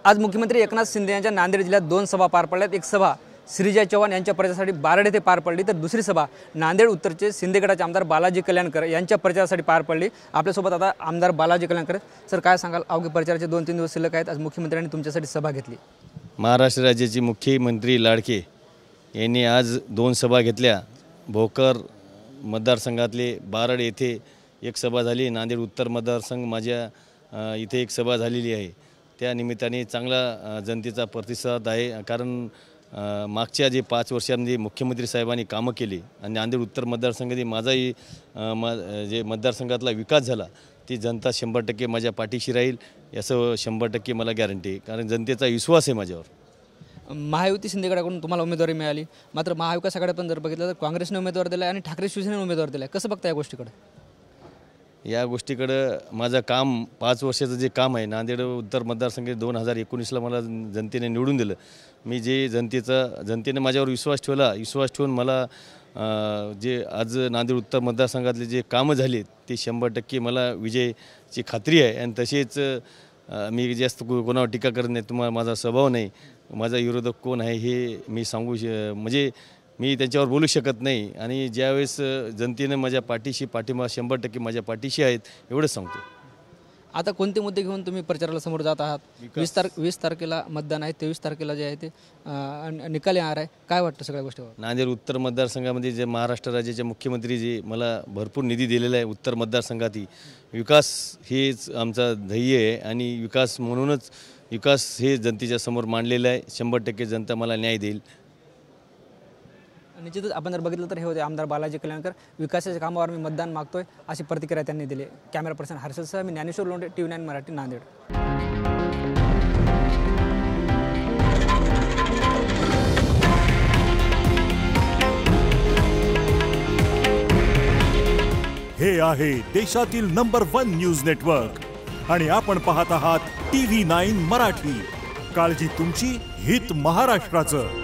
आज मुख्यमंत्री एकनाथ शिंदे यांच्या नांदेड जिल्ह्यात दोन सभा पार पडल्यात। एक सभा श्रीजय चव्हाण यांच्या प्रचारासाठी बारड येथे पार पडली, तर दुसरी सभा नांदेड उत्तरचे शिंदे गटाचे आमदार बालाजी कल्याणकर यांच्या प्रचारासाठी पार पडली। आपल्यासोबत आता आमदार बालाजी कल्याणकर। सर, काय सांगाल? अवघे प्रचाराचे 2-3 दिवस शिल्लक आहेत, आज मुख्यमंत्र्यांनी तुमच्यासाठी सभा घेतली। महाराष्ट्र राज्याचे मुख्यमंत्री लाडके यांनी आज 2 सभा घेतल्या। भोकर मतदारसंघातले बारड येथे एक सभा झाली, नांदेड उत्तर मतदारसंघ माझ्या इथे एक सभा झालेली आहे। त्या निमित्ताने चांगला जनतेचा प्रतिसाद आहे, कारण मागच्या जे 5 वर्षांमध्ये मुख्यमंत्री साहेबांनी कामं केली आणि नांदेड उत्तर मतदारसंघामध्ये माझाही जे मतदारसंघातला विकास झाला, ती जनता 100% माझ्या पाठीशी राहील याचं 100% मला गॅरंटी आहे, कारण जनतेचा विश्वास आहे माझ्यावर। महायुती शिंदे गटाकडून तुम्हाला उमेदवारी मिळाली, मात्र महाविकास आघाडी पण जर बघितलं तर काँग्रेसने उमेदवार दिला आणि ठाकरे शिवसेनेने उमेदवार दिला। कसं बघता या गोष्टीकडे? या गोष्टीकडं माझं काम 5 वर्षाचं जे काम आहे, नांदेड उत्तर मतदारसंघ 2019ला मला जनतेने निवडून दिलं। मी जे जनतेने माझ्यावर विश्वास ठेवून मला जे आज नांदेड उत्तर मतदारसंघातले जे कामं झाले ते 100% मला विजयाची खात्री आहे। आणि तसेच मी जास्त कोणावर टीका करत नाही, तुम्हाला माझा स्वभाव नाही, माझा विरोधक कोण आहे हे मी म्हणजे मी त्यांच्यावर बोलू शकत नाही। आणि ज्यावेळेस जनतेने माझ्या पाठिंबा 100% माझ्या पाठीशी आहेत एवढंच सांगतो। आता कोणते मुद्दे घेऊन तुम्ही प्रचाराला समोर जात आहात? 20 तारखेला मतदान आहे, 23 तारखेला जे आहे ते निकाल येणार आहे, काय वाटतं सगळ्या गोष्टीवर? नांदेड उत्तर मतदारसंघामध्ये जे महाराष्ट्र राज्याचे मुख्यमंत्री जे मला भरपूर निधी दिलेला आहे, उत्तर मतदारसंघातही विकास हेच आमचा ध्येय आहे आणि विकास हे जनतेच्या समोर मांडलेलं आहे। 100% जनता मला न्याय देईल। निश्चितच आपण जर बघितलं तर हे होते आमदार बालाजी कल्याणकर। विकासाच्या कामावर मी मतदान मागतोय अशी प्रतिक्रिया त्यांनी दिली। कॅमेरा पर्सन हर्षलसह मी ज्ञानेश्वर लोंढे, TV9 मराठी, नांदेड। हे आहे देशातील नंबर 1 न्यूज नेटवर्क आणि आपण पाहत आहात TV9 मराठी। काळजी तुमची, हित महाराष्ट्राचं।